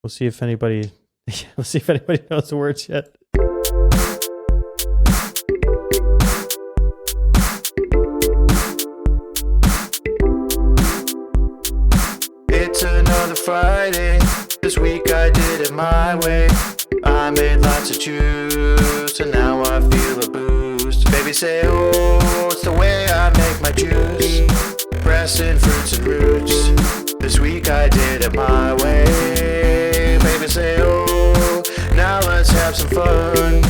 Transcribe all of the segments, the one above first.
We'll see if anybody knows the words yet. It's another Friday. This week I did it my way. I made lots of juice and now I feel a boost. Baby say, oh, it's the way I make my juice. Pressing fruits and roots. This week I did it my way. Baby say, oh, now let's have some fun.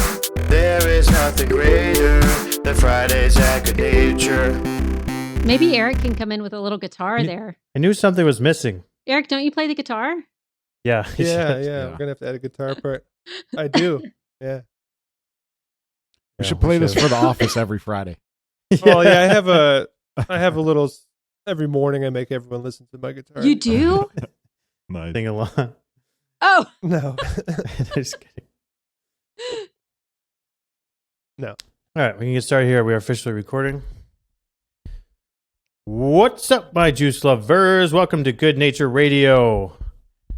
There is nothing greater than Fridays at Goodnature. Maybe Eric can come in with a little guitar there. I knew something was missing. Eric, don't you play the guitar? Yeah. Yeah. We're gonna have to add a guitar part. I do. Yeah. We should play this for the office every Friday. Well, yeah, I have a little every morning I make everyone listen to my guitar. You do? Nice. Sing along. Oh. No. Just kidding. No. All right, we can get started here. We are officially recording. What's up, my juice lovers? Welcome to Goodnature Radio,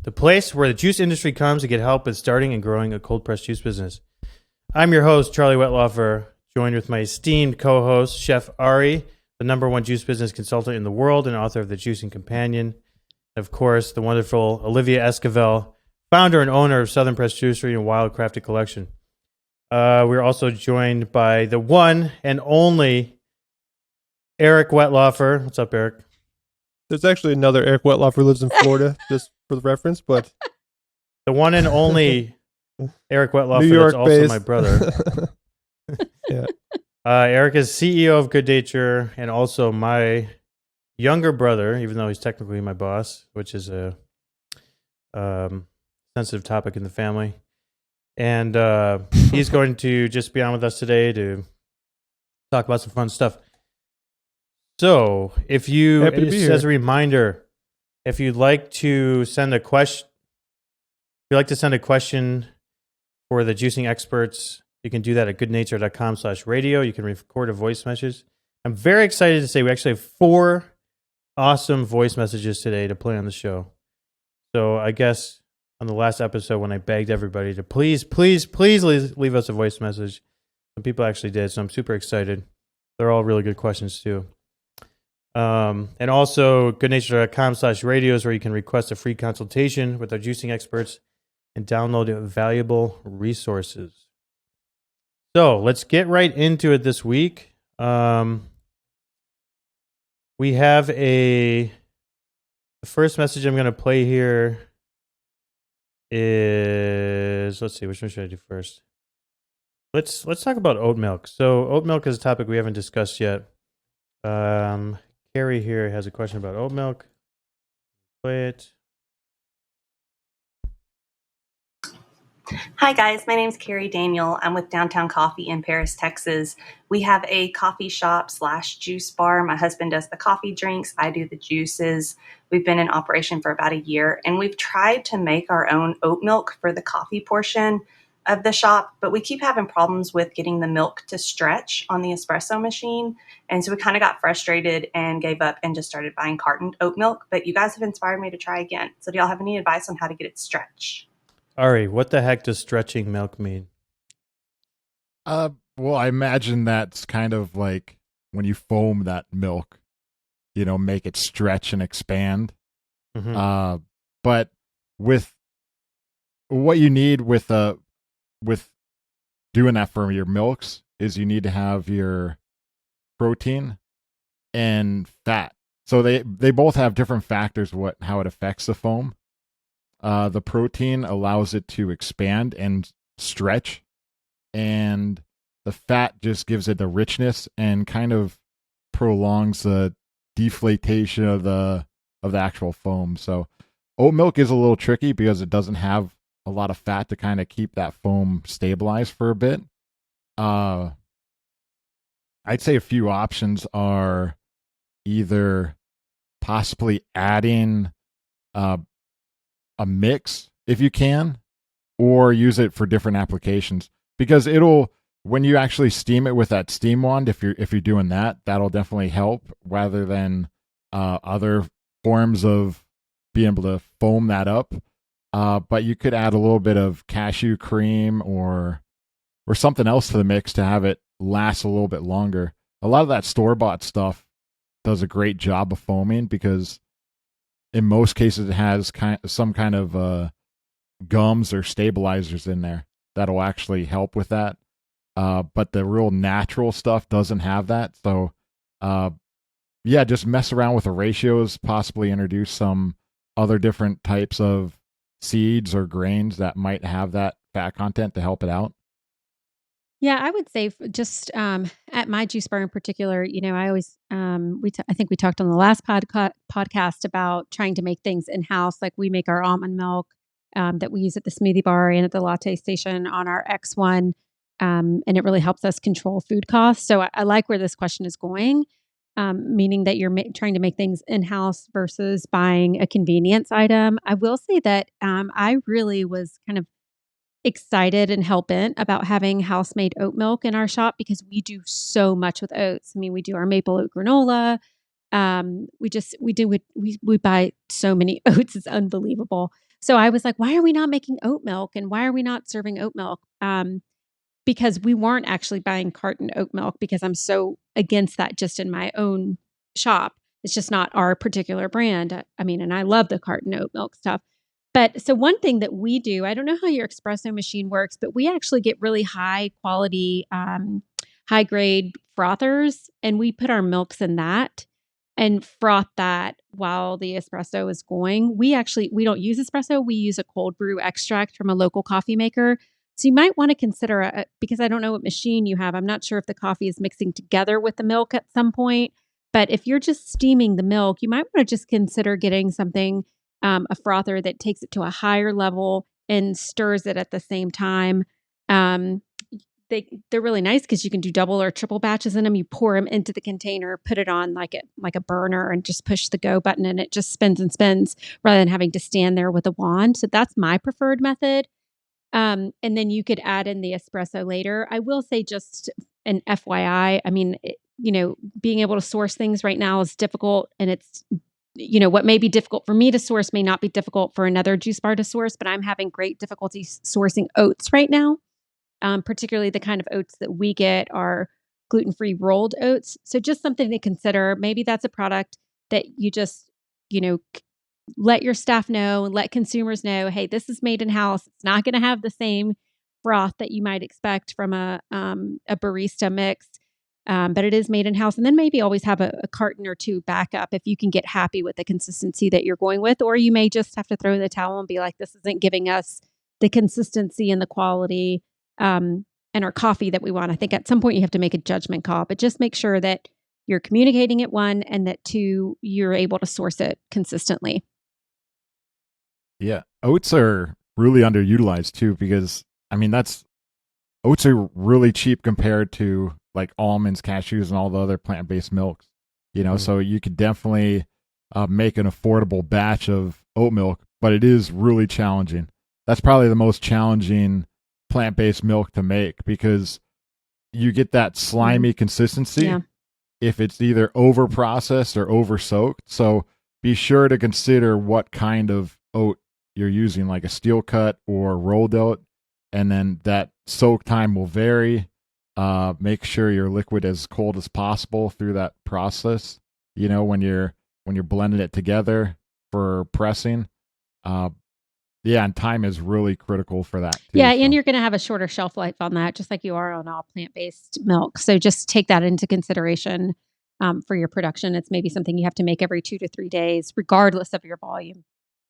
the place where the juice industry comes to get help with starting and growing a cold pressed juice business. I'm your host, Charlie Wettlaufer, joined with my esteemed co-host, Chef Ari, the #1 juice business consultant in the world and author of The Juicing Companion. Of course, the wonderful Olivia Esquivel, founder and owner of Southern Pressed Juicery and Wildcrafted Collection. We're also joined by the one and only Eric Wettlaufer. What's up, Eric? There's actually another Eric Wettlaufer who lives in Florida, just for the reference, but The one and only Eric Wettlaufer, New York that's also based. my brother. Yeah. Eric is CEO of Goodnature and also my younger brother, even though he's technically my boss, which is a sensitive topic in the family. And he's going to just be on with us today to talk about some fun stuff. So, if you, Happy to be here. as a reminder, if you'd like to send a question, for the juicing experts, you can do that at goodnature.com/radio. You can record a voice message. I'm very excited to say we actually have 4 awesome voice messages today to play on the show. So I guess on the last episode when I begged everybody to please leave us a voice message, some people actually did, so I'm super excited. They're all really good questions too. And also goodnature.com/radio is where you can request a free consultation with our juicing experts and download valuable resources. So let's get right into it this week. We have the first message I'm going to play here is, let's see, which one should I do first? Let's talk about oat milk. So oat milk is a topic we haven't discussed yet. Carrie here has a question about oat milk. Play it. Hi guys, my name's Carrie Daniel. I'm with Downtown Coffee in Paris, Texas. We have a coffee shop / juice bar. My husband does the coffee drinks. I do the juices. We've been in operation for about a year, and we've tried to make our own oat milk for the coffee portion of the shop, but we keep having problems with getting the milk to stretch on the espresso machine. And so we kind of got frustrated and gave up and just started buying cartoned oat milk. But you guys have inspired me to try again. So do y'all have any advice on how to get it to stretch? Ari, what the heck does stretching milk mean? Well, I imagine that's kind of like when you foam that milk, make it stretch and expand. Mm-hmm. But with what you need with doing that for your milks is you need to have your protein and fat. So they both have different factors how it affects the foam. The protein allows it to expand and stretch, and the fat just gives it the richness and kind of prolongs the deflatation of the actual foam. So oat milk is a little tricky because it doesn't have a lot of fat to kind of keep that foam stabilized for a bit. I'd say a few options are either possibly adding a mix if you can, or use it for different applications, because when you actually steam it with that steam wand, if you're doing that, that'll definitely help rather than other forms of being able to foam that up. But you could add a little bit of cashew cream or something else to the mix to have it last a little bit longer. A lot of that store-bought stuff does a great job of foaming because in most cases it has some kind of gums or stabilizers in there that'll actually help with that. But the real natural stuff doesn't have that. So, just mess around with the ratios, possibly introduce some other different types of seeds or grains that might have that fat content to help it out. Yeah, I would say just at my juice bar in particular, I always I think we talked on the last podcast about trying to make things in house. Like we make our almond milk that we use at the smoothie bar and at the latte station on our X1, and it really helps us control food costs. So I like where this question is going, meaning that you're trying to make things in house versus buying a convenience item. I will say that I really was kind of excited and hell-bent about having house-made oat milk in our shop because we do so much with oats. I mean, we do our maple oat granola. We buy so many oats. It's unbelievable. So I was like, why are we not making oat milk? And why are we not serving oat milk? Because we weren't actually buying carton oat milk because I'm so against that just in my own shop. It's just not our particular brand. I mean, and I love the carton oat milk stuff. But so one thing that we do, I don't know how your espresso machine works, but we actually get really high quality, high grade frothers, and we put our milks in that and froth that while the espresso is going. We don't use espresso. We use a cold brew extract from a local coffee maker. So you might want to consider, because I don't know what machine you have. I'm not sure if the coffee is mixing together with the milk at some point, but if you're just steaming the milk, you might want to just consider getting something, a frother that takes it to a higher level and stirs it at the same time. They're really nice because you can do double or triple batches in them. You pour them into the container, put it on like a burner, and just push the go button, and it just spins and spins rather than having to stand there with a wand. So that's my preferred method. And then you could add in the espresso later. I will say, just an FYI, I mean, being able to source things right now is difficult, and it's what may be difficult for me to source may not be difficult for another juice bar to source, but I'm having great difficulty sourcing oats right now. Particularly the kind of oats that we get are gluten-free rolled oats. So just something to consider. Maybe that's a product that you just, let your staff know and let consumers know, hey, this is made in-house. It's not going to have the same froth that you might expect from a barista mix. But it is made in-house. And then maybe always have a carton or two backup if you can get happy with the consistency that you're going with. Or you may just have to throw in the towel and be like, this isn't giving us the consistency and the quality and our coffee that we want. I think at some point you have to make a judgment call, but just make sure that you're communicating it, one, and that two, you're able to source it consistently. Yeah. Oats are really underutilized too, because oats are really cheap compared to like almonds, cashews, and all the other plant-based milks, so you could definitely make an affordable batch of oat milk, but it is really challenging. That's probably the most challenging plant-based milk to make because you get that slimy consistency if it's either over-processed or over-soaked. So be sure to consider what kind of oat you're using, like a steel cut or rolled oat, and then that soak time will vary. Make sure your liquid as cold as possible through that process. When you're blending it together for pressing. And time is really critical for that too, Yeah, and you're going to have a shorter shelf life on that, just like you are on all plant-based milk. So just take that into consideration for your production. It's maybe something you have to make every 2 to 3 days, regardless of your volume.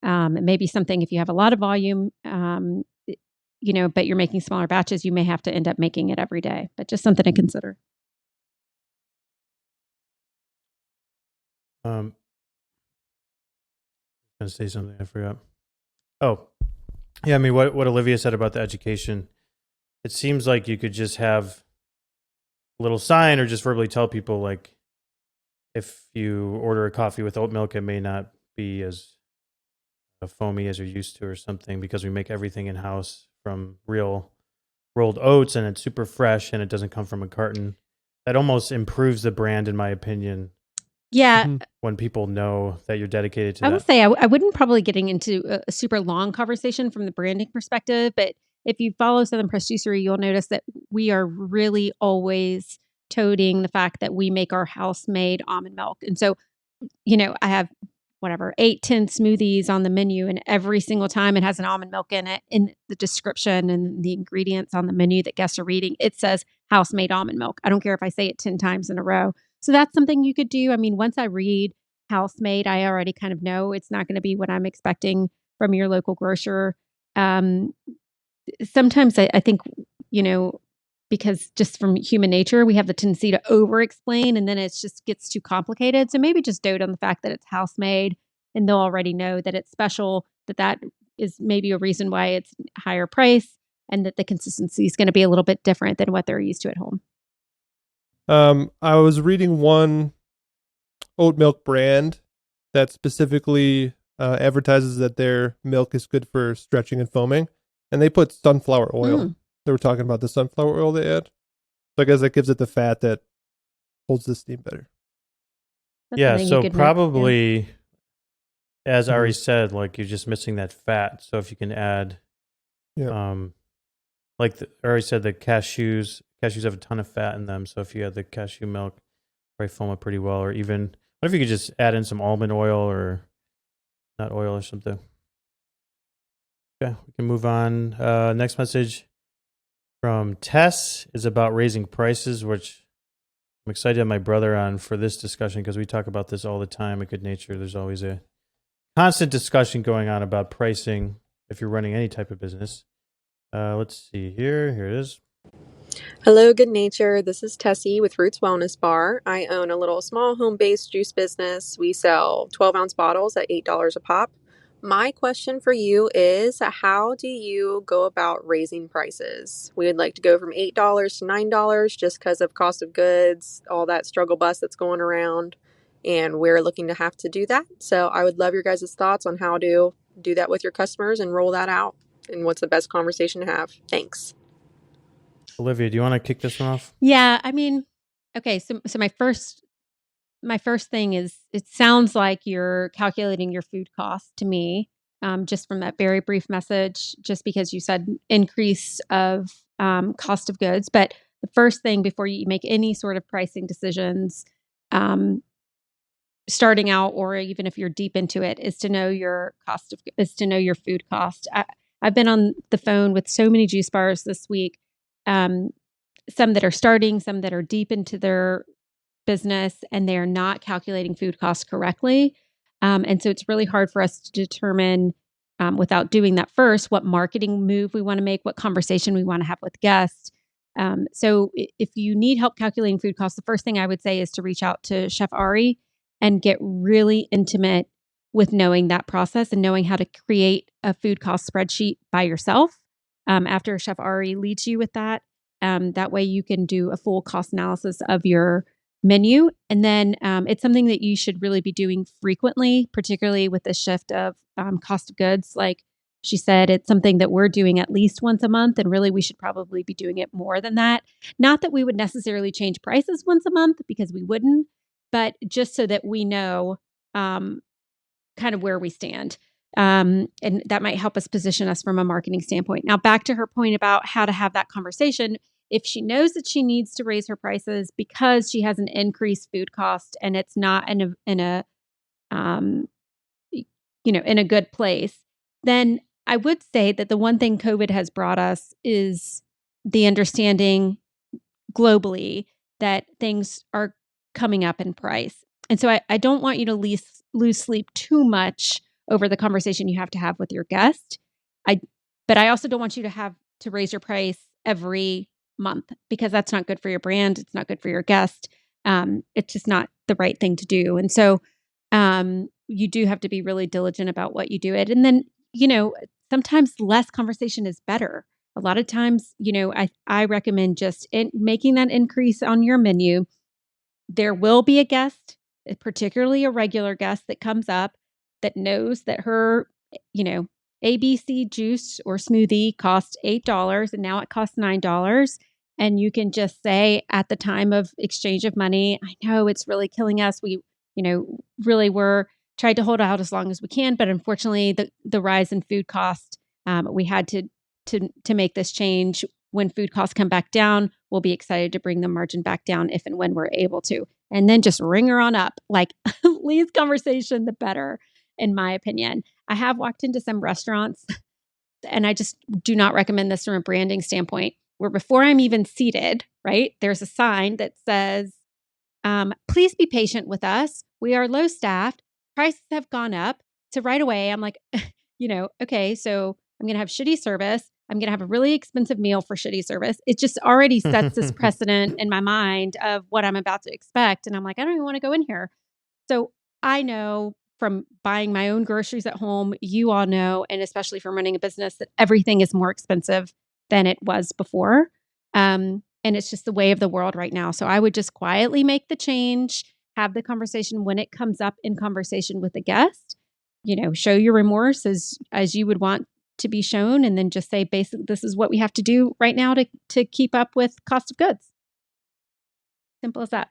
It may be something if you have a lot of volume, but you're making smaller batches, you may have to end up making it every day. But just something to consider. I'm going to say something I forgot. Oh, yeah. I mean, what Olivia said about the education, it seems like you could just have a little sign or just verbally tell people, like, if you order a coffee with oat milk, it may not be as foamy as you're used to or something, because we make everything in-house from real rolled oats, and it's super fresh, and it doesn't come from a carton. That almost improves the brand, in my opinion. Yeah, when people know that you're dedicated to I will that. say I wouldn't probably getting into a super long conversation from the branding perspective, but if you follow Southern Press Juicery, you'll notice that we are really always toting the fact that we make our house-made almond milk. And so, I have 8, 10 smoothies on the menu, and every single time it has an almond milk in it. In the description and the ingredients on the menu that guests are reading, it says house-made almond milk. I don't care if I say it 10 times in a row. So that's something you could do. I mean, once I read house-made, I already kind of know it's not going to be what I'm expecting from your local grocer. Um, Sometimes I think, because just from human nature, we have the tendency to over-explain, and then it just gets too complicated. So maybe just dote on the fact that it's house-made, and they'll already know that it's special, that is maybe a reason why it's higher price, and that the consistency is going to be a little bit different than what they're used to at home. I was reading one oat milk brand that specifically advertises that their milk is good for stretching and foaming, and they put sunflower oil. They were talking about the sunflower oil they add. So I guess that gives it the fat that holds the steam better. That's Yeah, something you so could probably, as Ari Mhm. said, like you're just missing that fat. So if you can add, Yeah. like Ari said, the cashews have a ton of fat in them. So if you add the cashew milk, probably foam it pretty well. Or even, what if you could just add in some almond oil or nut oil or something? Okay, we can move on. Next message from Tess is about raising prices, which I'm excited to have my brother on for this discussion because we talk about this all the time at Goodnature. There's always a constant discussion going on about pricing if you're running any type of business. Let's see here. Here it is. Hello, Goodnature. This is Tessie with Roots Wellness Bar. I own a little small home-based juice business. We sell 12-ounce bottles at $8 a pop. My question for you is, how do you go about raising prices? We would like to go from $8 to $9 just because of cost of goods, all that struggle bus that's going around, and we're looking to have to do that. So I would love your guys' thoughts on how to do that with your customers and roll that out, and what's the best conversation to have. Thanks. Olivia, do you want to kick this one off? Yeah, I mean, okay, so my first thing is, it sounds like you're calculating your food cost to me, just from that very brief message, just because you said increase of cost of goods. But the first thing before you make any sort of pricing decisions, starting out, or even if you're deep into it, is to know your food cost. I've been on the phone with so many juice bars this week, some that are starting, some that are deep into their business, and they are not calculating food costs correctly. And so it's really hard for us to determine, without doing that first, what marketing move we want to make, what conversation we want to have with guests. So if you need help calculating food costs, the first thing I would say is to reach out to Chef Ari and get really intimate with knowing that process and knowing how to create a food cost spreadsheet by yourself. After Chef Ari leads you with that, that way you can do a full cost analysis of your menu. And then it's something that you should really be doing frequently, particularly with the shift of cost of goods. Like she said, it's something that we're doing at least once a month, and really we should probably be doing it more than that. Not that we would necessarily change prices once a month, because we wouldn't, but just so that we know kind of where we stand. And that might help us position us from a marketing standpoint. Now, back to her point about how to have that conversation. If she knows that she needs to raise her prices because she has an increased food cost and it's not in a good place, then I would say that the one thing COVID has brought us is the understanding globally that things are coming up in price. And so I don't want you to lose sleep too much over the conversation you have to have with your guest. But I also don't want you to have to raise your price every month, because that's not good for your brand. It's not good for your guest. It's just not the right thing to do. And so you do have to be really diligent about what you do it. And then, sometimes less conversation is better. A lot of times, I recommend just making that increase on your menu. There will be a guest, particularly a regular guest, that comes up that knows that her, ABC juice or smoothie cost $8 and now it costs $9. And you can just say at the time of exchange of money, I know it's really killing us. We really we're tried to hold out as long as we can, but unfortunately the rise in food cost, we had to make this change. When food costs come back down, we'll be excited to bring the margin back down if and when we're able to. And then just ring her on up. Like, least conversation, the better, in my opinion. I have walked into some restaurants, and I just do not recommend this from a branding standpoint, where before I'm even seated, right, there's a sign that says, please be patient with us. We are low staffed. Prices have gone up. So right away, I'm like, okay, so I'm going to have shitty service. I'm going to have a really expensive meal for shitty service. It just already sets this precedent in my mind of what I'm about to expect. And I'm like, I don't even want to go in here. So I know from buying my own groceries at home, you all know, and especially from running a business, that everything is more expensive than it was before. And it's just the way of the world right now. So I would just quietly make the change, have the conversation when it comes up in conversation with a guest, show your remorse as you would want to be shown, and then just say, basically, this is what we have to do right now to keep up with cost of goods. Simple as that.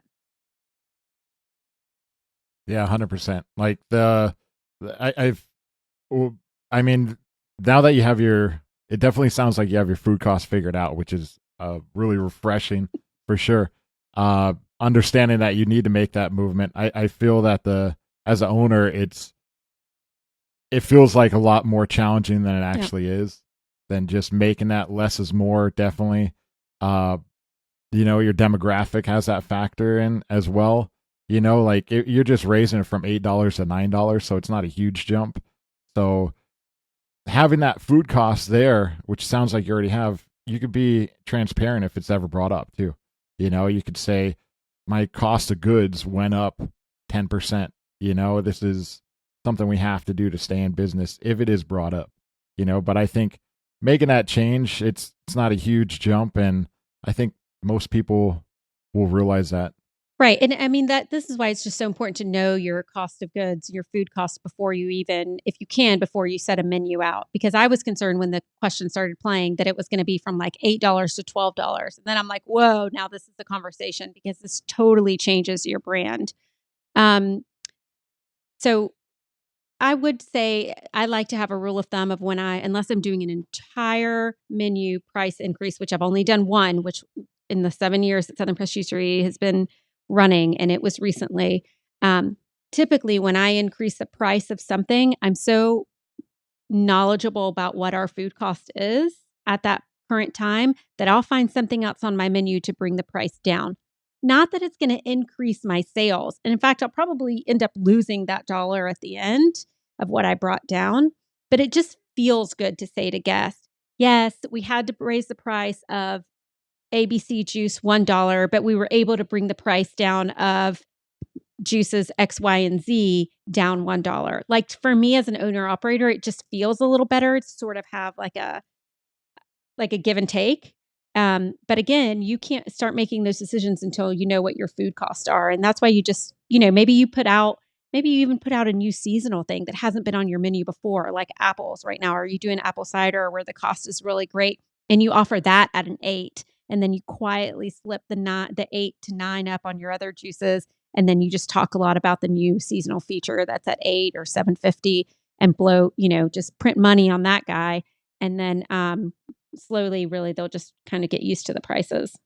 Yeah, 100%. Like I mean, now that you have it definitely sounds like you have your food costs figured out, which is really refreshing for sure. Understanding that you need to make that movement. I feel that as an owner, it feels like a lot more challenging than it actually is, than just making that less is more. Definitely. Your demographic has that factor in as well. Like you're just raising it from $8 to $9, so it's not a huge jump. So having that food cost there, which sounds like you already have, you could be transparent if it's ever brought up too. You could say, my cost of goods went up 10%. This is something we have to do to stay in business if it is brought up. But I think making that change, it's not a huge jump, and I think most people will realize that. Right. And I mean, this is why it's just so important to know your cost of goods, your food costs, before you even, if you can, before you set a menu out. Because I was concerned when the question started playing that it was going to be from like $8 to $12. And then I'm like, whoa, now this is the conversation, because this totally changes your brand. So I would say I like to have a rule of thumb of unless I'm doing an entire menu price increase, which I've only done one, which in the 7 years that Southern Patisserie has been running, and it was recently. Typically, when I increase the price of something, I'm so knowledgeable about what our food cost is at that current time that I'll find something else on my menu to bring the price down. Not that it's going to increase my sales. And in fact, I'll probably end up losing that dollar at the end of what I brought down. But it just feels good to say to guests, yes, we had to raise the price of ABC juice $1, but we were able to bring the price down of juices X, Y, and Z down $1. Like, for me as an owner operator, it just feels a little better to sort of have like a give and take. But again, you can't start making those decisions until you know what your food costs are. And that's why you just, maybe you even put out a new seasonal thing that hasn't been on your menu before, like apples right now. Are you doing apple cider where the cost is really great and you offer that at an 8? And then you quietly slip the 8 to 9 up on your other juices. And then you just talk a lot about the new seasonal feature that's at 8 or $7.50 and blow, just print money on that guy. And then slowly, really, they'll just kind of get used to the prices.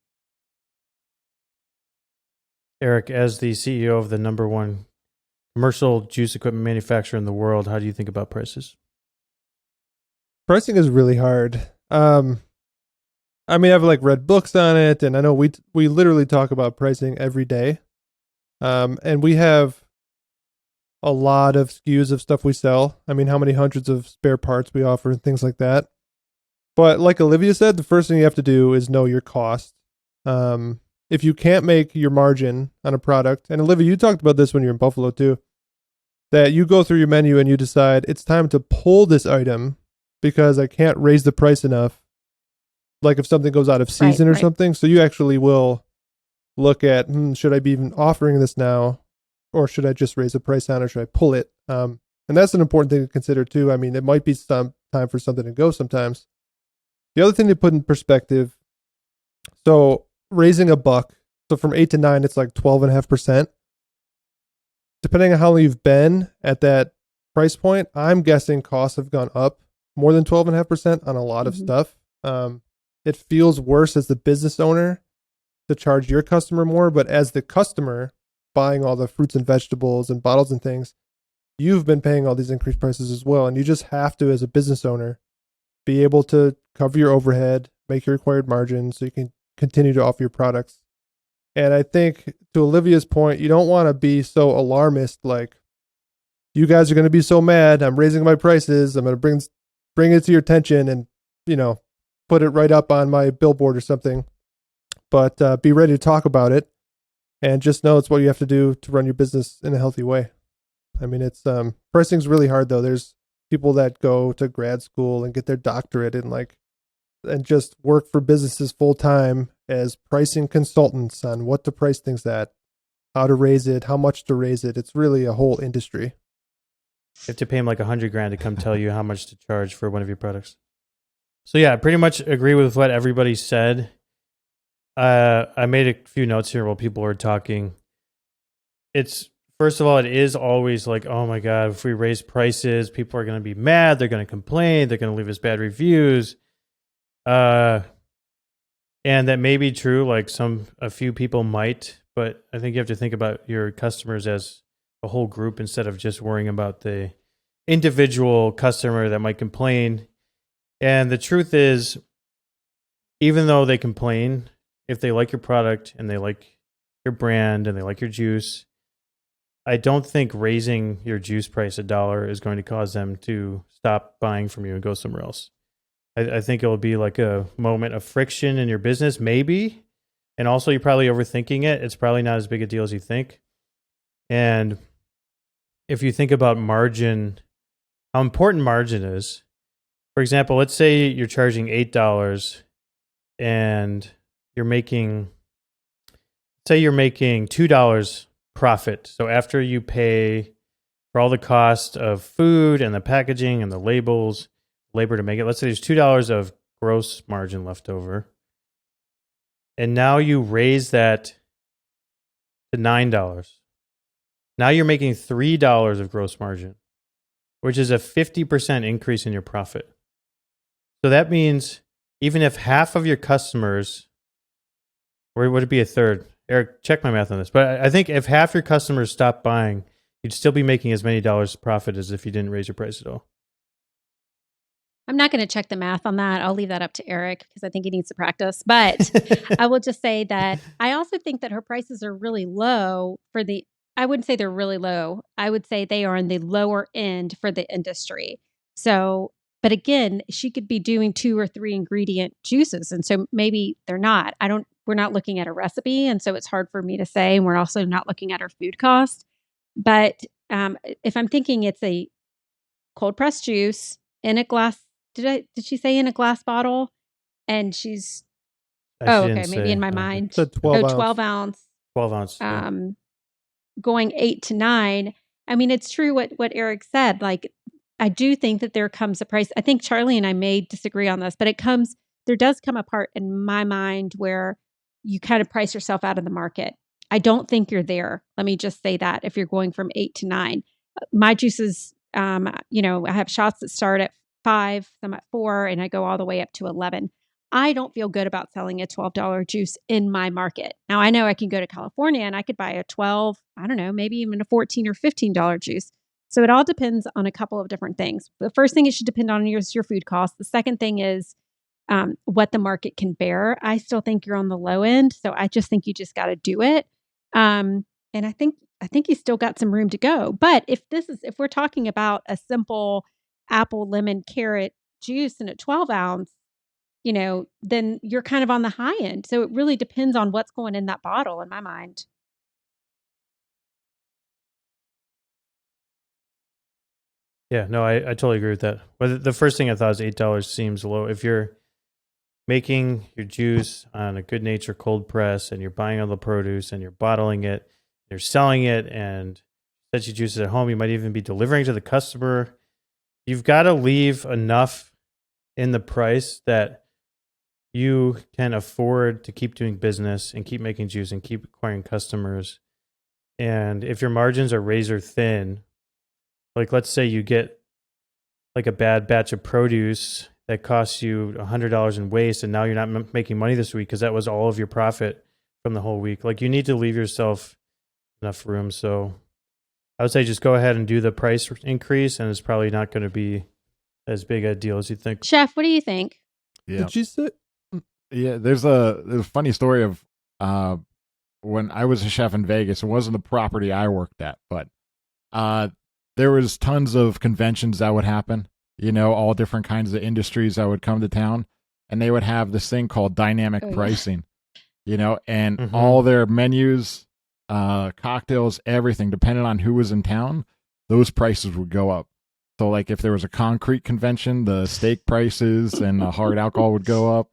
Eric, as the CEO of the number one commercial juice equipment manufacturer in the world, how do you think about prices? Pricing is really hard. I've read books on it, and I know we literally talk about pricing every day. And we have a lot of SKUs of stuff we sell. How many hundreds of spare parts we offer and things like that. But like Olivia said, the first thing you have to do is know your cost. If you can't make your margin on a product, and Olivia, you talked about this when you're in Buffalo too, that you go through your menu and you decide it's time to pull this item because I can't raise the price enough. Like if something goes out of season or something. So you actually will look at, should I be even offering this now? Or should I just raise the price on, or should I pull it? And that's an important thing to consider too. It might be some time for something to go sometimes. The other thing to put in perspective, so raising $1, so from 8 to 9, it's like 12.5%. depending on how long you've been at that price point, I'm guessing costs have gone up more than 12.5% on a lot of stuff. It feels worse as the business owner to charge your customer more, but as the customer buying all the fruits and vegetables and bottles and things, you've been paying all these increased prices as well. And you just have to, as a business owner, be able to cover your overhead, make your required margin so you can continue to offer your products. And I think to Olivia's point, you don't want to be so alarmist, like, you guys are going to be so mad, I'm raising my prices, I'm going to bring it to your attention and, put it right up on my billboard or something. But be ready to talk about it, and just know it's what you have to do to run your business in a healthy way. I mean, it's pricing's really hard though. There's people that go to grad school and get their doctorate and just work for businesses full time as pricing consultants on what to price things at, how to raise it, how much to raise it. It's really a whole industry. You have to pay them like $100,000 to come tell you how much to charge for one of your products. So yeah, I pretty much agree with what everybody said. I made a few notes here while people were talking. First of all, it is always like, oh my God, if we raise prices, people are going to be mad. They're going to complain. They're going to leave us bad reviews. And that may be true. Like a few people might, but I think you have to think about your customers as a whole group instead of just worrying about the individual customer that might complain. And the truth is, even though they complain, if they like your product and they like your brand and they like your juice, I don't think raising your juice price $1 is going to cause them to stop buying from you and go somewhere else. I think it will be like a moment of friction in your business, maybe. And also, you're probably overthinking it. It's probably not as big a deal as you think. And if you think about margin, how important margin is, for example, let's say you're charging $8 and you're making $2 profit. So after you pay for all the cost of food and the packaging and the labels, labor to make it, let's say there's $2 of gross margin left over. And now you raise that to $9. Now you're making $3 of gross margin, which is a 50% increase in your profit. So that means even if half of your customers, or would it be a third? Eric, check my math on this. But I think if half your customers stop buying, you'd still be making as many dollars profit as if you didn't raise your price at all. I'm not going to check the math on that. I'll leave that up to Eric because I think he needs to practice. But I will just say that I also think that her prices are really low I wouldn't say they're really low. I would say they are in the lower end for the industry. So, but again, she could be doing 2 or 3 ingredient juices. And so maybe they're not. We're not looking at a recipe. And so it's hard for me to say. And we're also not looking at her food cost. But if I'm thinking it's a cold pressed juice in a glass, did she say in a glass bottle? And she's, okay, maybe in my mind. It's a 12 ounce. 12 ounce. 12 ounce. Going 8 to 9. I mean, it's true what Eric said. Like, I do think that there comes a price. I think Charlie and I may disagree on this, but there does come a part in my mind where you kind of price yourself out of the market. I don't think you're there. Let me just say that if you're going from 8 to 9, my juices, I have shots that start at 5, some at 4, and I go all the way up to 11. I don't feel good about selling a $12 juice in my market. Now, I know I can go to California and I could buy a 12, I don't know, maybe even a $14 or $15 juice. So it all depends on a couple of different things. The first thing it should depend on is your food cost. The second thing is what the market can bear. I still think you're on the low end. So I just think you just got to do it. And I think you still got some room to go. But if we're talking about a simple apple, lemon, carrot juice in a 12 ounce, then you're kind of on the high end. So it really depends on what's going in that bottle in my mind. Yeah, no, I totally agree with that. But the first thing I thought is $8 seems low. If you're making your juice on a Goodnature cold press and you're buying all the produce and you're bottling it, you're selling it, and set your juices at home, you might even be delivering to the customer. You've got to leave enough in the price that you can afford to keep doing business and keep making juice and keep acquiring customers. And if your margins are razor thin, like let's say you get like a bad batch of produce that costs you $100 in waste, and now you're not making money this week because that was all of your profit from the whole week. Like you need to leave yourself enough room. So I would say just go ahead and do the price increase, and it's probably not going to be as big a deal as you think. Chef, what do you think? Yeah. Did you say? Yeah, there's a funny story of when I was a chef in Vegas. It wasn't the property I worked at, but there was tons of conventions that would happen. You know, all different kinds of industries that would come to town, and they would have this thing called dynamic pricing. You know, and all their menus, cocktails, everything, depending on who was in town, those prices would go up. So, like if there was a concrete convention, the steak prices and the hard alcohol would go up.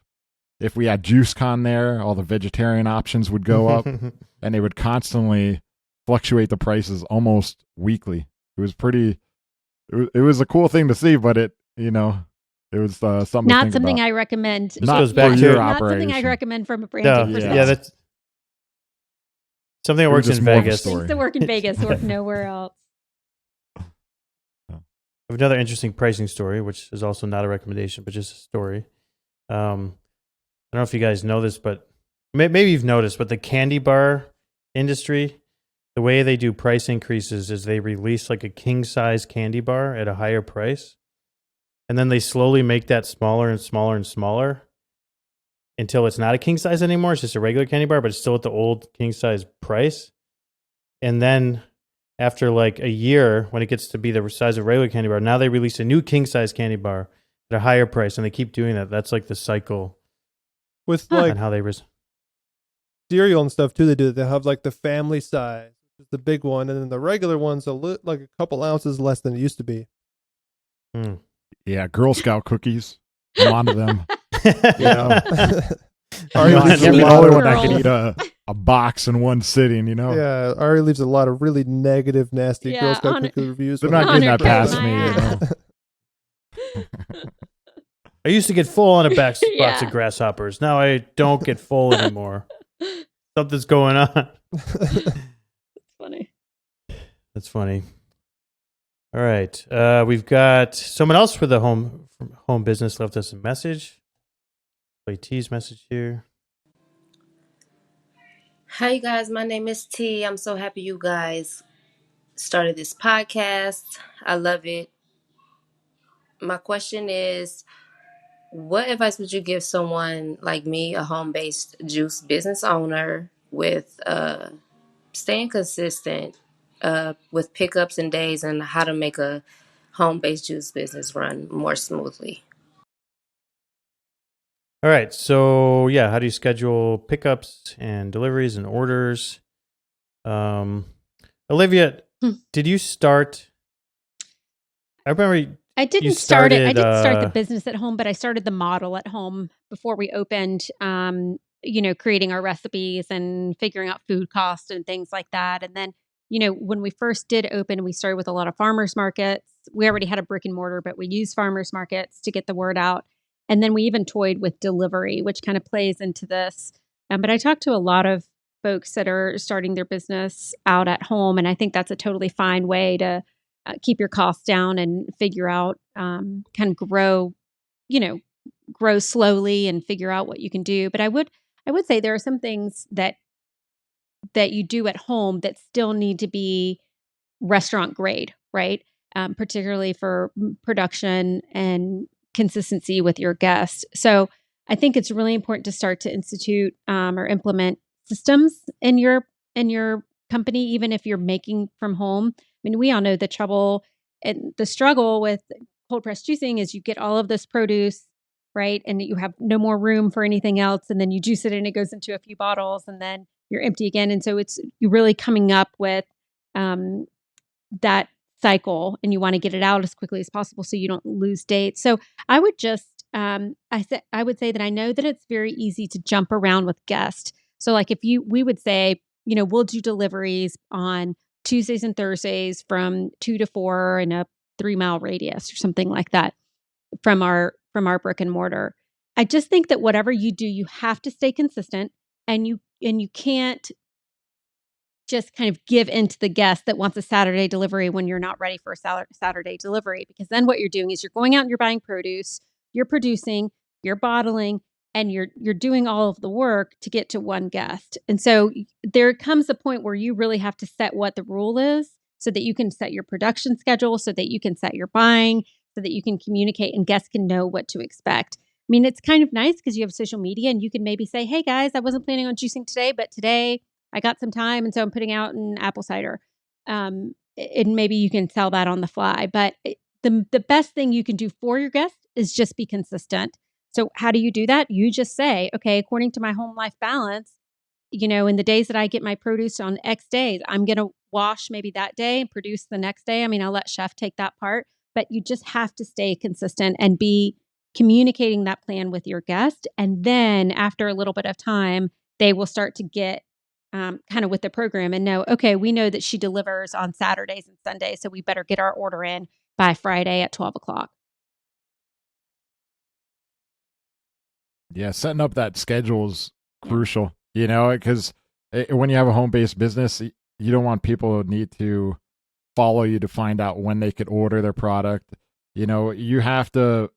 If we had JuiceCon there, all the vegetarian options would go up, and they would constantly fluctuate the prices almost weekly. It was pretty. It was a cool thing to see, but it was something. Not something I recommend. This goes back to your not something I recommend from a branding perspective. Yeah, that's something that works in Vegas. Things that work in Vegas work nowhere else. I have another interesting pricing story, which is also not a recommendation, but just a story. I don't know if you guys know this, but maybe you've noticed, but the candy bar industry, the way they do price increases is they release like a king size candy bar at a higher price. And then they slowly make that smaller and smaller and smaller until it's not a king size anymore. It's just a regular candy bar, but it's still at the old king size price. And then after like a year, when it gets to be the size of a regular candy bar, now they release a new king size candy bar at a higher price. And they keep doing that. That's like the cycle With like and how they cereal and stuff too. They do that. They have like the family size, which is the big one, and then the regular one's like a couple ounces less than it used to be. Yeah, Girl Scout cookies. I'm onto them. Ari I leaves can't a be the lot only of, one that can eat a box in one sitting, you know? Yeah, Ari leaves a lot of really negative, nasty Girl Scout cookie reviews. They're not getting that past me, you know? I used to get full on a box of grasshoppers. Now I don't get full anymore. Something's going on. That's funny. That's funny. All right. We've got someone else for the home business left us a message. Play T's message here. Hi, you guys. My name is T. I'm so happy you guys started this podcast. I love it. My question is, what advice would you give someone like me, a home-based juice business owner, with staying consistent with pickups and days, and how to make a home-based juice business run more smoothly? All right. So, yeah, how do you schedule pickups and deliveries and orders? Olivia, did you start? I remember I didn't start it. I didn't start the business at home, but I started the model at home before we opened, creating our recipes and figuring out food costs and things like that. And then, when we first did open, we started with a lot of farmers markets. We already had a brick and mortar, but we used farmers markets to get the word out. And then we even toyed with delivery, which kind of plays into this. But I talked to a lot of folks that are starting their business out at home. And I think that's a totally fine way to keep your costs down and figure out, kind of grow slowly and figure out what you can do. But I would say there are some things that you do at home that still need to be restaurant grade, right? Particularly for production and consistency with your guests. So I think it's really important to start to institute or implement systems in your company, even if you're making from home. I mean, we all know the trouble and the struggle with cold press juicing is you get all of this produce, right? And you have no more room for anything else. And then you juice it and it goes into a few bottles and then you're empty again. And so you're really coming up with that cycle, and you want to get it out as quickly as possible so you don't lose dates. So I would just, I would say that I know that it's very easy to jump around with guests. So like we would say, we'll do deliveries on Tuesdays and Thursdays from 2 to 4 in a 3-mile radius or something like that from our brick and mortar. I just think that whatever you do, you have to stay consistent, and you can't just kind of give in to the guest that wants a Saturday delivery when you're not ready for a Saturday delivery. Because then what you're doing is you're going out and you're buying produce, you're producing, you're bottling, and you're doing all of the work to get to one guest. And so there comes a point where you really have to set what the rule is so that you can set your production schedule, so that you can set your buying, so that you can communicate and guests can know what to expect. I mean, it's kind of nice because you have social media and you can maybe say, hey guys, I wasn't planning on juicing today, but today I got some time. And so I'm putting out an apple cider. And maybe you can sell that on the fly. But the best thing you can do for your guests is just be consistent. So how do you do that? You just say, okay, according to my home life balance, in the days that I get my produce on X days, I'm going to wash maybe that day and produce the next day. I mean, I'll let chef take that part, but you just have to stay consistent and be communicating that plan with your guest. And then after a little bit of time, they will start to get kind of with the program and know, okay, we know that she delivers on Saturdays and Sundays, so we better get our order in by Friday at 12 o'clock. Yeah, setting up that schedule is crucial, because when you have a home-based business, you don't want people to need to follow you to find out when they could order their product. You have to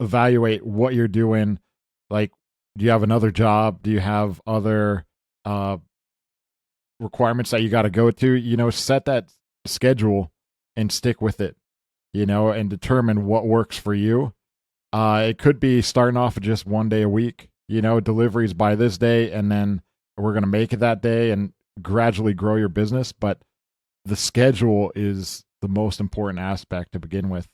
evaluate what you're doing. Like, do you have another job? Do you have other requirements that you got to go to? Set that schedule and stick with it, and determine what works for you. It could be starting off with just one day a week, deliveries by this day, and then we're going to make it that day and gradually grow your business. But the schedule is the most important aspect to begin with.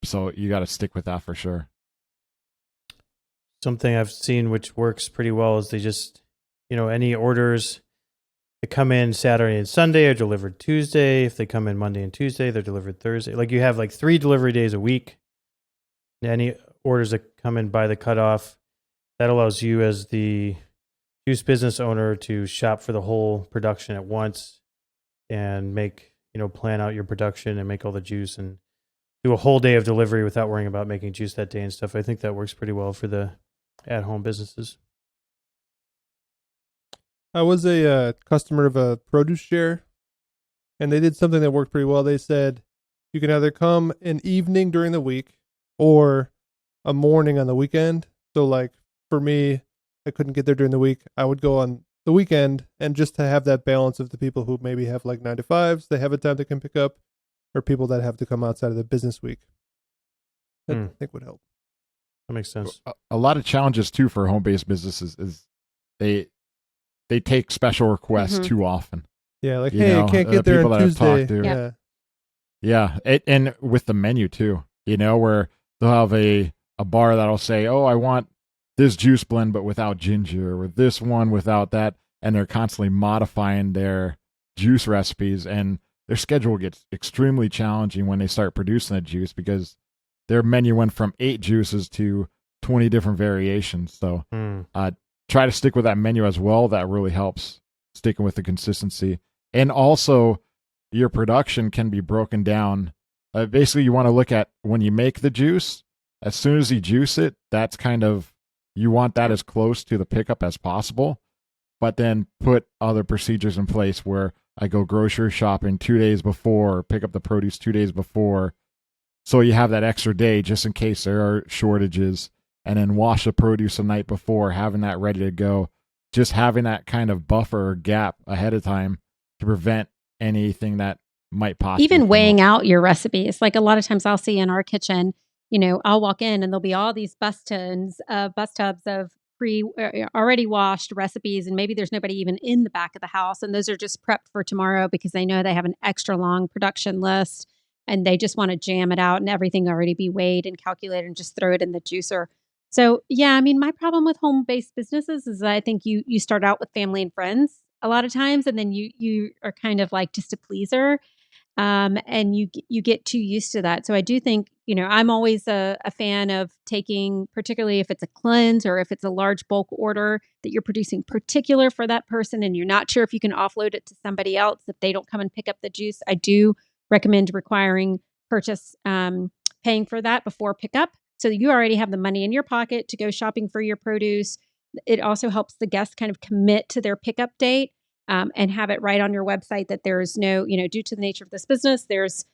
So you got to stick with that for sure. Something I've seen which works pretty well is they just, any orders that come in Saturday and Sunday are delivered Tuesday. If they come in Monday and Tuesday, they're delivered Thursday. Like, you have like 3 delivery days a week. Any orders that come in by the cutoff, that allows you as the juice business owner to shop for the whole production at once and make, plan out your production and make all the juice and do a whole day of delivery without worrying about making juice that day and stuff. I think that works pretty well for the at-home businesses. I was a customer of a produce share, and they did something that worked pretty well. They said you can either come an evening during the week or a morning on the weekend. So like for me, I couldn't get there during the week. I would go on the weekend, and just to have that balance of the people who maybe have like 9 to 5s, they have a time they can pick up, or people that have to come outside of the business week. That I think would help. That makes sense. A lot of challenges too for home-based businesses is they take special requests too often. Yeah, like, hey, I can't get there on Tuesday. Yeah, and with the menu too, where they'll have a bar that'll say, oh, I want this juice blend but without ginger, or this one without that, and they're constantly modifying their juice recipes, and their schedule gets extremely challenging when they start producing the juice because their menu went from 8 juices to 20 different variations. So try to stick with that menu as well. That really helps sticking with the consistency. And also, your production can be broken down. Basically, you want to look at when you make the juice, as soon as you juice it, that's kind of, you want that as close to the pickup as possible, but then put other procedures in place where I go grocery shopping 2 days before, pick up the produce 2 days before, so you have that extra day just in case there are shortages, and then wash the produce the night before, having that ready to go. Just having that kind of buffer or gap ahead of time to prevent anything that might possibly even weighing out your recipes. Like a lot of times I'll see in our kitchen, I'll walk in and there'll be all these bus tubs of already washed recipes, and maybe there's nobody even in the back of the house, and those are just prepped for tomorrow because they know they have an extra long production list and they just want to jam it out and everything already be weighed and calculated and just throw it in the juicer. So yeah, I mean, my problem with home-based businesses is that I think you start out with family and friends a lot of times, and then you are kind of like just a pleaser, and you get too used to that. So I do think, I'm always a fan of taking, particularly if it's a cleanse or if it's a large bulk order that you're producing particular for that person, and you're not sure if you can offload it to somebody else if they don't come and pick up the juice. I do recommend requiring purchase, paying for that before pickup, so that you already have the money in your pocket to go shopping for your produce. It also helps the guest kind of commit to their pickup date. and have it right on your website that there's no, due to the nature of this business, there's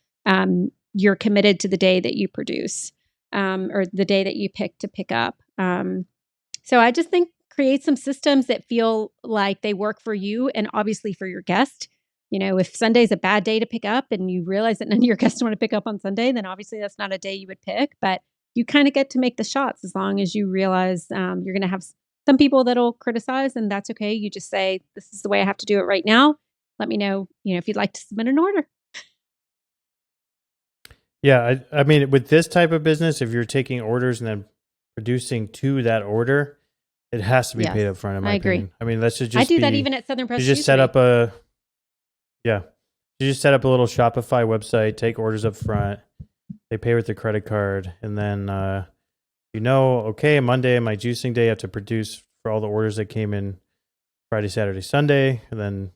you're committed to the day that you produce or the day that you pick to pick up. So I just think create some systems that feel like they work for you and obviously for your guest. If Sunday's a bad day to pick up and you realize that none of your guests want to pick up on Sunday, then obviously that's not a day you would pick. But you kind of get to make the shots as long as you realize you're going to have some people that'll criticize, and that's okay. You just say, this is the way I have to do it right now. Let me know, if you'd like to submit an order. Yeah, I mean, with this type of business, if you're taking orders and then producing to that order, it has to be paid up front, in my opinion. I mean, let's just I do that even at Southern Press. You just set up a little Shopify website, take orders up front, they pay with their credit card, and then okay, Monday, my juicing day, I have to produce for all the orders that came in Friday, Saturday, Sunday, and then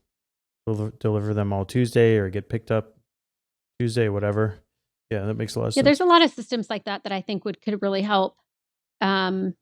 deliver them all Tuesday or get picked up Tuesday, whatever. Yeah, that makes a lot of sense. Yeah, there's a lot of systems like that I think could really help. Current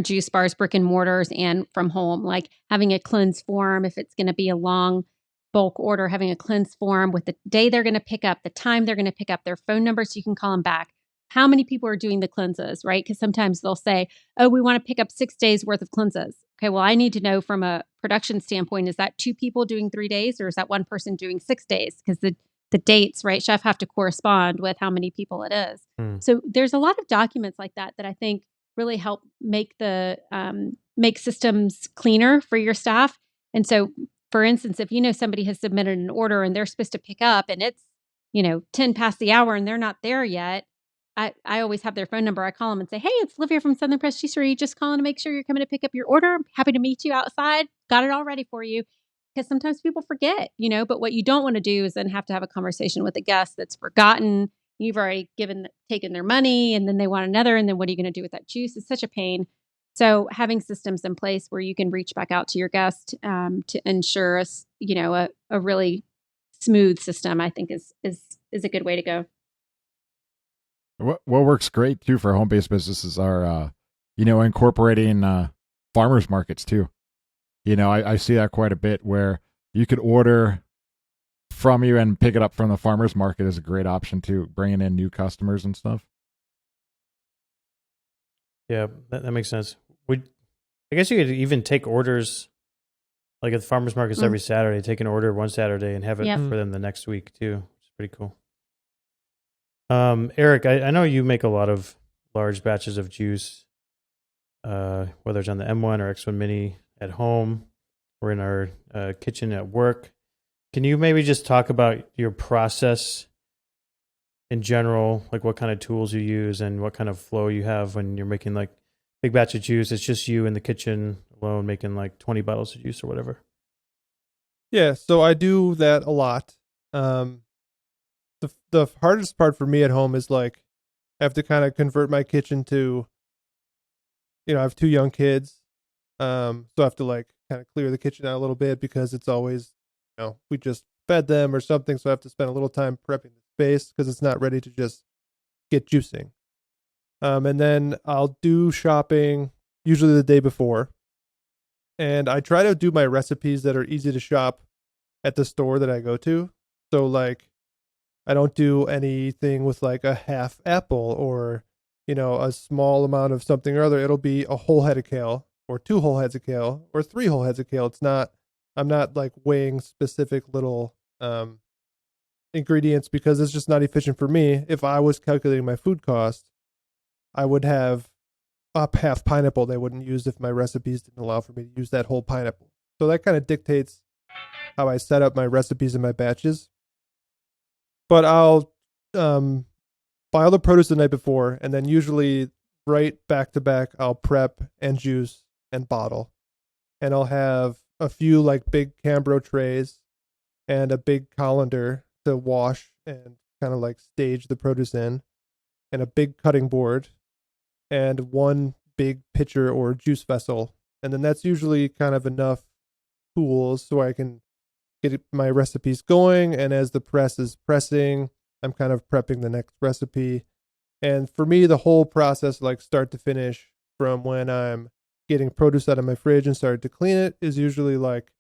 juice bars, brick and mortars, and from home, like having a cleanse form if it's going to be a long bulk order, having a cleanse form with the day they're going to pick up, the time they're going to pick up, their phone number so you can call them back. How many people are doing the cleanses, right? Because sometimes they'll say, oh, we want to pick up 6 days worth of cleanses. Okay, well, I need to know from a production standpoint, is that 2 people doing 3 days or is that 1 person doing 6 days? Because the dates, right, chef, have to correspond with how many people it is. So there's a lot of documents like that I think really help make the make systems cleaner for your staff. And so, for instance, if somebody has submitted an order and they're supposed to pick up and it's 10 past the hour and they're not there yet, I always have their phone number. I call them and say, hey, it's Livia from Southern Press Juicery. Just calling to make sure you're coming to pick up your order. I'm happy to meet you outside. Got it all ready for you. Because sometimes people forget, but what you don't want to do is then have to have a conversation with a guest that's forgotten. You've already taken their money and then they want another. And then what are you going to do with that juice? It's such a pain. So having systems in place where you can reach back out to your guest to ensure a really smooth system, I think is a good way to go. What works great too for home-based businesses are, incorporating farmers markets too. I see that quite a bit where you could order from you and pick it up from the farmers market is a great option too, bringing in new customers and stuff. Yeah, that makes sense. I guess you could even take orders like at the farmers markets every Saturday, take an order one Saturday and have it for them the next week too. It's pretty cool. Eric, I know you make a lot of large batches of juice, whether it's on the M1 or X1 Mini at home or in our kitchen at work. Can you maybe just talk about your process in general, like what kind of tools you use and what kind of flow you have when you're making like big batch of juice? It's just you in the kitchen alone making like 20 bottles of juice or whatever. Yeah, so I do that a lot. The hardest part for me at home is like I have to kind of convert my kitchen to, I have 2 young kids. So I have to like kind of clear the kitchen out a little bit because it's always, we just fed them or something. So I have to spend a little time prepping the space because it's not ready to just get juicing. And then I'll do shopping usually the day before. And I try to do my recipes that are easy to shop at the store that I go to. So like, I don't do anything with like a half apple or, a small amount of something or other. It'll be a whole head of kale or 2 whole heads of kale or 3 whole heads of kale. I'm not like weighing specific little ingredients because it's just not efficient for me. If I was calculating my food cost, I would have up half pineapple they wouldn't use if my recipes didn't allow for me to use that whole pineapple. So that kind of dictates how I set up my recipes and my batches. But I'll buy all the produce the night before, and then usually right back to back, I'll prep and juice and bottle. And I'll have a few like big Cambro trays and a big colander to wash and kind of like stage the produce in, and a big cutting board, and 1 big pitcher or juice vessel. And then that's usually kind of enough tools so I can get my recipes going. And as the press is pressing, I'm kind of prepping the next recipe. And for me, the whole process, like start to finish, from when I'm getting produce out of my fridge and started to clean it is usually like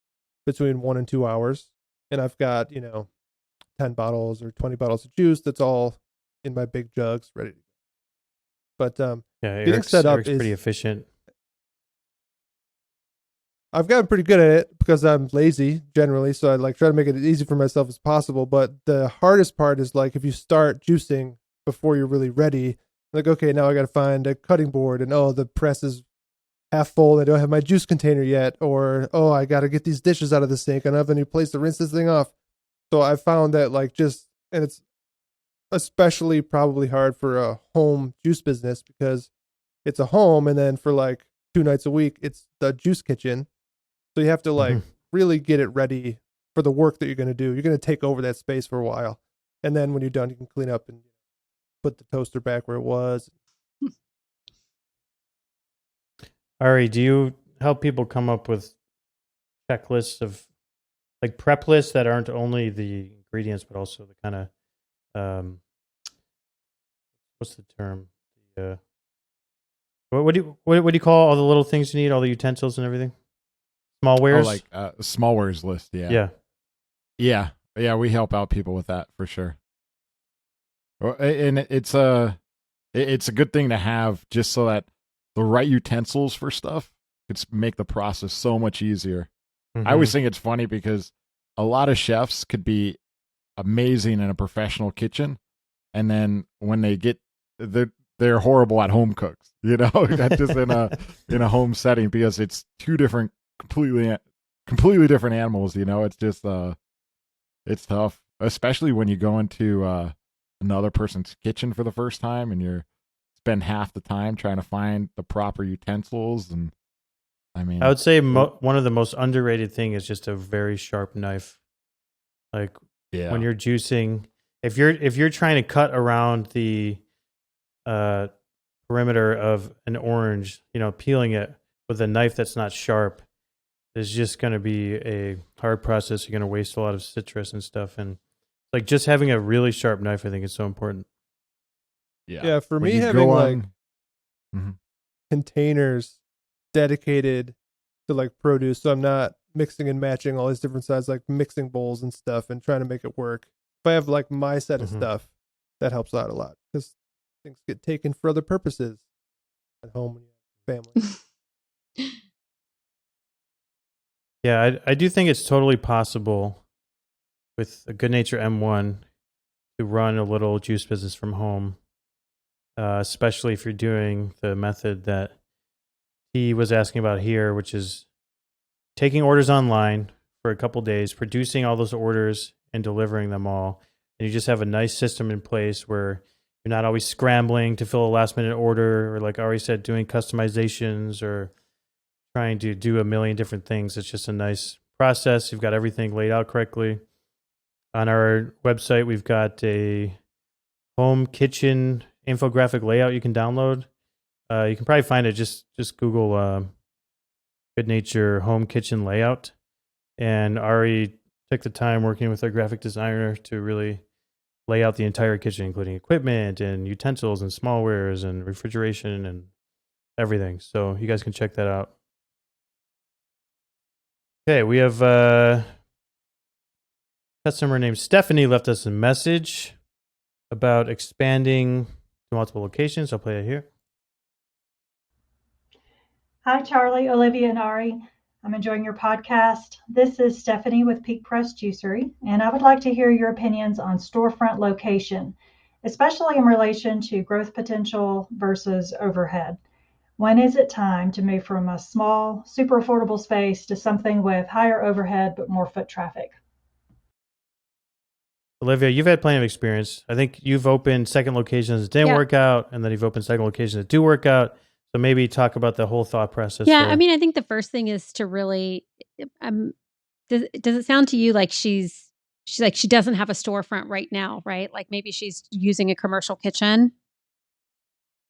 between 1 and 2 hours. And I've got, 10 bottles or 20 bottles of juice that's all in my big jugs ready to go. But getting Eric's set up is pretty efficient. I've gotten pretty good at it because I'm lazy generally, so I like try to make it as easy for myself as possible. But the hardest part is like if you start juicing before you're really ready, like, okay, now I got to find a cutting board, and the press is half full. I don't have my juice container yet, or I got to get these dishes out of the sink. I don't have any place to rinse this thing off. So I found that and it's especially probably hard for a home juice business because it's a home, and then for like 2 nights a week, it's the juice kitchen. So you have to like really get it ready for the work that you're going to do. You're going to take over that space for a while. And then when you're done, you can clean up and put the toaster back where it was. Ari, do you help people come up with checklists of like prep lists that aren't only the ingredients, but also the kind of, what's the term? What do you call all the little things you need, all the utensils and everything? Small wares? Small wares list. Yeah. Yeah. We help out people with that for sure. And it's a good thing to have just so that the right utensils for stuff could make the process so much easier. I always think it's funny because a lot of chefs could be amazing in a professional kitchen, and then when they get they're horrible at home cooks, just in a home setting because it's two different completely different animals. It's just it's tough, especially when you go into another person's kitchen for the first time and you're spend half the time trying to find the proper utensils. And I would say one of the most underrated thing is just a very sharp knife. Like when you're juicing, if you're trying to cut around the perimeter of an orange, peeling it with a knife that's not sharp is just going to be a hard process. You're going to waste a lot of citrus and stuff. And like just having a really sharp knife, I think is so important. Yeah. For me, having containers dedicated to like produce, so I'm not mixing and matching all these different sizes, like mixing bowls and stuff and trying to make it work. If I have like my set of stuff, that helps out a lot because things get taken for other purposes at home when you have family. Yeah, I do think it's totally possible with a Goodnature M1 to run a little juice business from home, especially if you're doing the method that he was asking about here, which is taking orders online for a couple days, producing all those orders and delivering them all. And you just have a nice system in place where you're not always scrambling to fill a last minute order or, like Ari said, doing customizations or trying to do a million different things. It's just a nice process. You've got everything laid out correctly. On our website, we've got a home kitchen infographic layout you can download. You can probably find it. Just Google Goodnature home kitchen layout. And Ari took the time working with our graphic designer to really lay out the entire kitchen, including equipment and utensils and smallwares and refrigeration and everything. So you guys can check that out. Okay, we have a customer named Stephanie left us a message about expanding to multiple locations. I'll play it here. Hi, Charlie, Olivia, and Ari. I'm enjoying your podcast. This is Stephanie with Peak Press Juicery, and I would like to hear your opinions on storefront location, especially in relation to growth potential versus overhead. When is it time to move from a small, super affordable space to something with higher overhead but more foot traffic? Olivia, you've had plenty of experience. I think you've opened second locations that didn't work out, and then you've opened second locations that do work out. So maybe talk about the whole thought process. Yeah, I mean, I think the first thing is to really, does it sound to you like she's like she doesn't have a storefront right now, right? Like maybe she's using a commercial kitchen.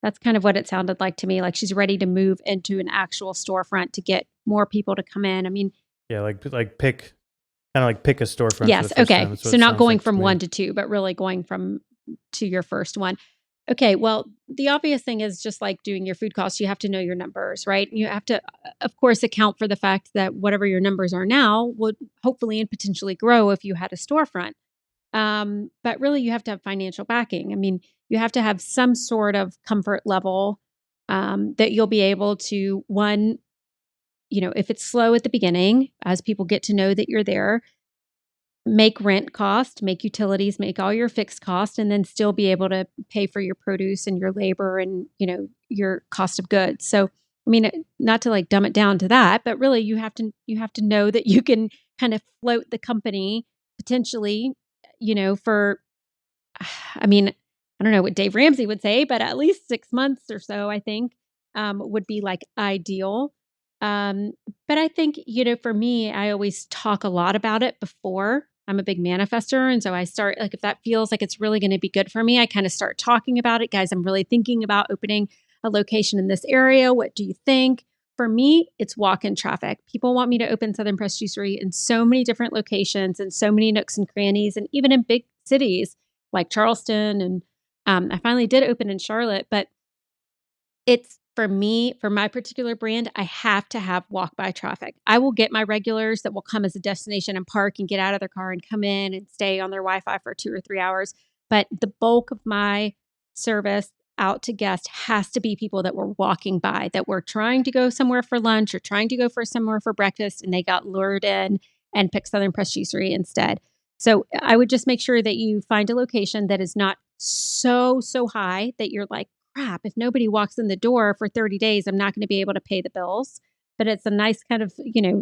That's kind of what it sounded like to me. Like she's ready to move into an actual storefront to get more people to come in. I mean, yeah, like pick a storefront. Yes, okay. So not going from 1 to 2, but really going to your first one. Okay, well, the obvious thing is just like doing your food costs, you have to know your numbers, right? You have to, of course, account for the fact that whatever your numbers are now would hopefully and potentially grow if you had a storefront. But really, you have to have financial backing. I mean, you have to have some sort of comfort level that you'll be able to, one, if it's slow at the beginning, as people get to know that you're there, make rent cost, make utilities, make all your fixed cost, and then still be able to pay for your produce and your labor and, your cost of goods. So, I mean, not to like dumb it down to that, but really you have to know that you can kind of float the company potentially, for, I mean, I don't know what Dave Ramsey would say, but at least 6 months or so, I think, would be like ideal. Um, but I think, for me, I always talk a lot about it before. I'm a big manifester. And so I start, like, if that feels like it's really going to be good for me, I kind of start talking about it. Guys, I'm really thinking about opening a location in this area. What do you think? For me, it's walk-in traffic. People want me to open Southern Press Juicery in so many different locations and so many nooks and crannies, and even in big cities like Charleston. And I finally did open in Charlotte, but it's for me, for my particular brand, I have to have walk by traffic. I will get my regulars that will come as a destination and park and get out of their car and come in and stay on their Wi-Fi for 2 or 3 hours. But the bulk of my service out to guests has to be people that were walking by, that were trying to go somewhere for lunch or trying to go for somewhere for breakfast, and they got lured in and picked Southern Press Juicery instead. So I would just make sure that you find a location that is not so high that you're like, crap, if nobody walks in the door for 30 days, I'm not going to be able to pay the bills. But it's a nice kind of,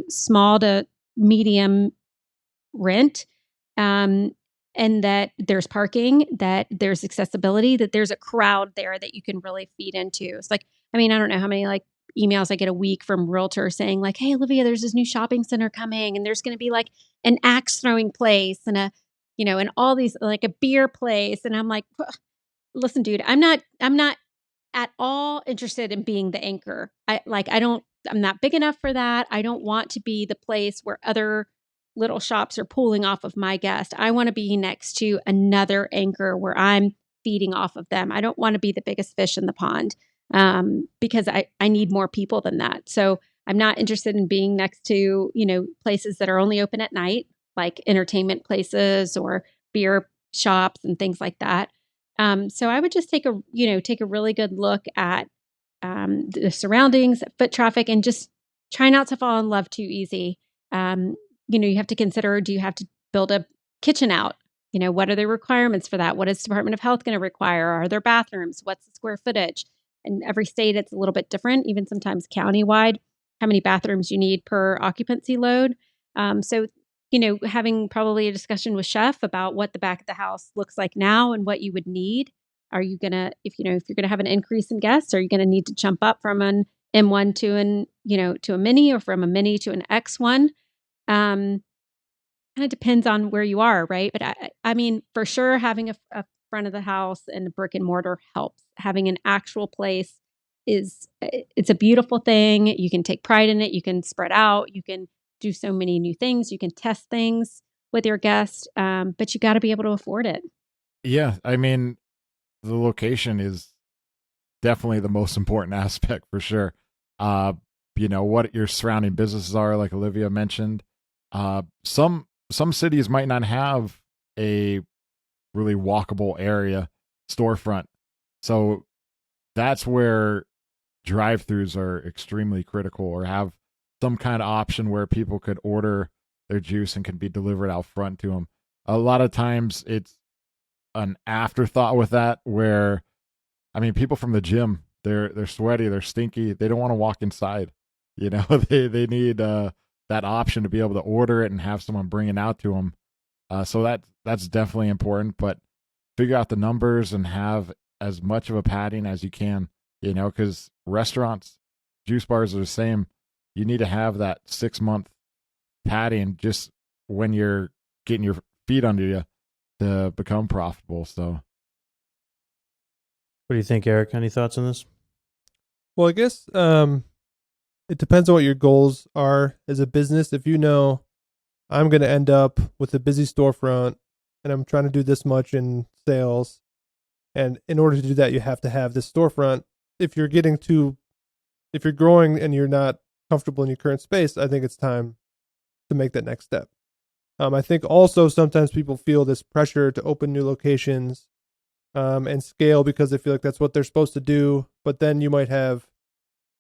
small to medium rent. And that there's parking, that there's accessibility, that there's a crowd there that you can really feed into. It's like, I mean, I don't know how many like emails I get a week from realtors saying like, hey, Olivia, there's this new shopping center coming and there's going to be like an axe throwing place and and all these, like a beer place. And I'm like, listen, dude, I'm not at all interested in being the anchor. I'm not big enough for that. I don't want to be the place where other little shops are pulling off of my guest. I want to be next to another anchor where I'm feeding off of them. I don't want to be the biggest fish in the pond because I need more people than that. So I'm not interested in being next to, places that are only open at night, like entertainment places or beer shops and things like that. So I would just take a really good look at the surroundings, foot traffic, and just try not to fall in love too easy. You have to consider, do you have to build a kitchen out? What are the requirements for that? What is Department of Health going to require? Are there bathrooms? What's the square footage? In every state, it's a little bit different, even sometimes countywide, how many bathrooms you need per occupancy load. So having probably a discussion with chef about what the back of the house looks like now and what you would need. Are you going to, if you're going to have an increase in guests, are you going to need to jump up from an M1 to a mini, or from a mini to an X1? Kind of depends on where you are, right? But I mean, for sure, having a front of the house and a brick and mortar helps. Having an actual place it's a beautiful thing. You can take pride in it. You can spread out. You can do so many new things. You can test things with your guests, but you got to be able to afford it. Yeah, I mean, the location is definitely the most important aspect for sure. What your surrounding businesses are, like Olivia mentioned. Some cities might not have a really walkable area storefront, so that's where drive-throughs are extremely critical, or have some kind of option where people could order their juice and can be delivered out front to them. A lot of times it's an afterthought with that, where, I mean, people from the gym, they're sweaty, they're stinky, they don't want to walk inside. They need that option to be able to order it and have someone bring it out to them. So that's definitely important, but figure out the numbers and have as much of a padding as you can, because restaurants, juice bars are the same. You need to have that 6-month padding just when you're getting your feet under you to become profitable. So what do you think, Eric? Any thoughts on this? Well, I guess it depends on what your goals are as a business. If I'm going to end up with a busy storefront and I'm trying to do this much in sales, And in order to do that, you have to have this storefront. If you're growing and you're not comfortable in your current space, I think it's time to make that next step. I think also sometimes people feel this pressure to open new locations and scale because they feel like that's what they're supposed to do. But then you might have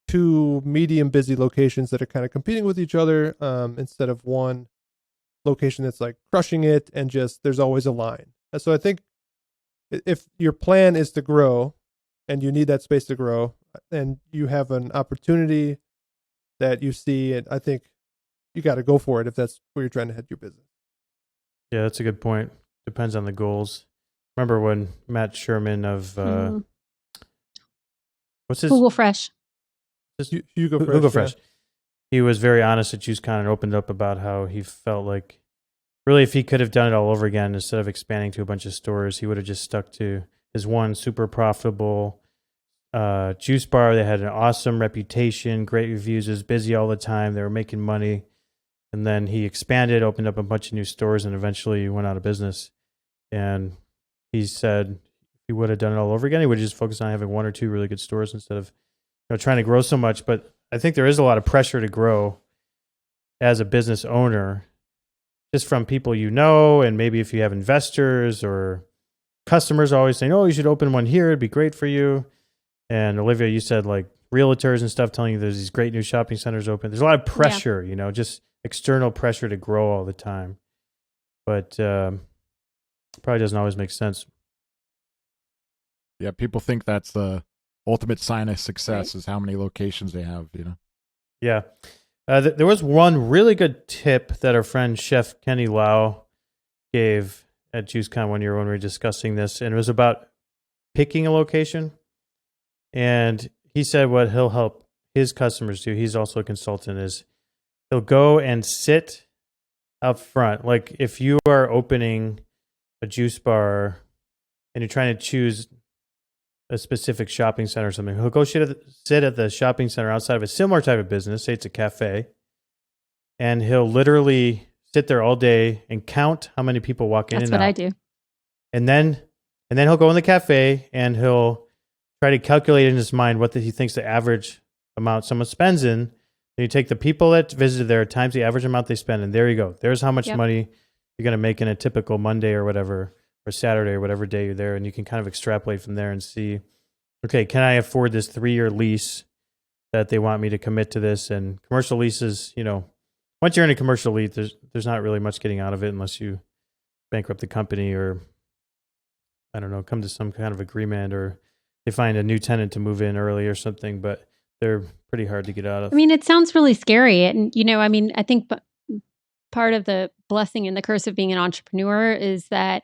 two medium busy locations that are kind of competing with each other instead of one location that's like crushing it and just there's always a line. And so I think if your plan is to grow and you need that space to grow and you have an opportunity that you see, and I think you got to go for it if that's where you're trying to head your business. Yeah, that's a good point. Depends on the goals. Remember when Matt Sherman of what's his Google Fresh? Hugo Fresh. He was very honest at JuiceCon and opened up about how he felt like really if he could have done it all over again instead of expanding to a bunch of stores, he would have just stuck to his one super profitable juice bar. They had an awesome reputation, great reviews, it was busy all the time. They were making money. And then he expanded, opened up a bunch of new stores, and eventually went out of business. And he said if he would have done it all over again, he would have just focused on having one or two really good stores instead of trying to grow so much. But I think there is a lot of pressure to grow as a business owner, just from people you know, and maybe if you have investors or customers always saying, oh, you should open one here, it'd be great for you. And Olivia, you said like realtors and stuff telling you there's these great new shopping centers open. There's a lot of pressure, just external pressure to grow all the time. But probably doesn't always make sense. Yeah, people think that's the ultimate sign of success is how many locations they have, Yeah. There was one really good tip that our friend Chef Kenny Lau gave at JuiceCon one year when we were discussing this, and it was about picking a location. And he said what he'll help his customers do, he's also a consultant, is he'll go and sit up front. Like if you are opening a juice bar and you're trying to choose a specific shopping center or something, he'll go sit at the shopping center outside of a similar type of business, say it's a cafe, and he'll literally sit there all day and count how many people walk in and out. That's what I do. And then he'll go in the cafe and he'll try to calculate in his mind what he thinks the average amount someone spends in. Then you take the people that visited there times the average amount they spend, and there you go. There's how much money you're going to make in a typical Monday or whatever, or Saturday or whatever day you're there, and you can kind of extrapolate from there and see, okay, can I afford this 3-year lease that they want me to commit to this? And commercial leases, once you're in a commercial lease, there's not really much getting out of it unless you bankrupt the company or, I don't know, come to some kind of agreement, or they find a new tenant to move in early or something, but they're pretty hard to get out of. I mean, it sounds really scary. And, I think part of the blessing and the curse of being an entrepreneur is that,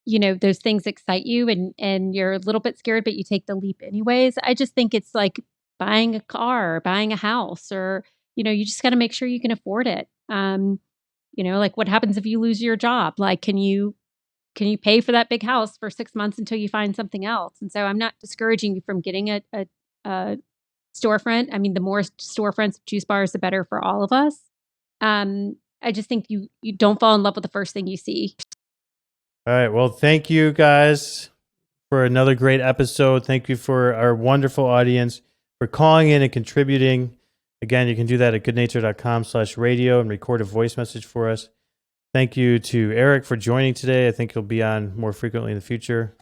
those things excite you and you're a little bit scared, but you take the leap anyways. I just think it's like buying a car, or buying a house, or, you just got to make sure you can afford it. Like what happens if you lose your job? Like, can you pay for that big house for 6 months until you find something else? And so I'm not discouraging you from getting a storefront. I mean, the more storefronts, juice bars, the better for all of us. I just think you don't fall in love with the first thing you see. All right. Well, thank you guys for another great episode. Thank you for our wonderful audience for calling in and contributing. Again, you can do that at goodnature.com/radio and record a voice message for us. Thank you to Eric for joining today. I think he'll be on more frequently in the future.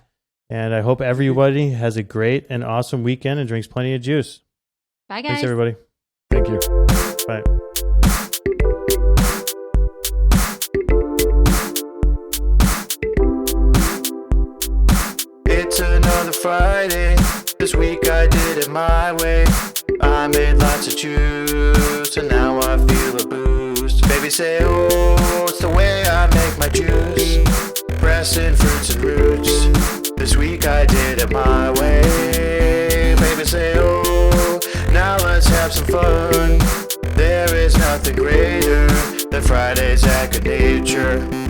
And I hope everybody has a great and awesome weekend and drinks plenty of juice. Bye, guys. Thanks, everybody. Thank you. Bye. It's another Friday. This week I did it my way. I made lots of juice and now I feel a boost. Baby say, oh, it's the way I make my juice. Pressing fruits and roots. This week I did it my way. Baby say, oh, now let's have some fun. There is nothing greater than Fridays at Goodnature.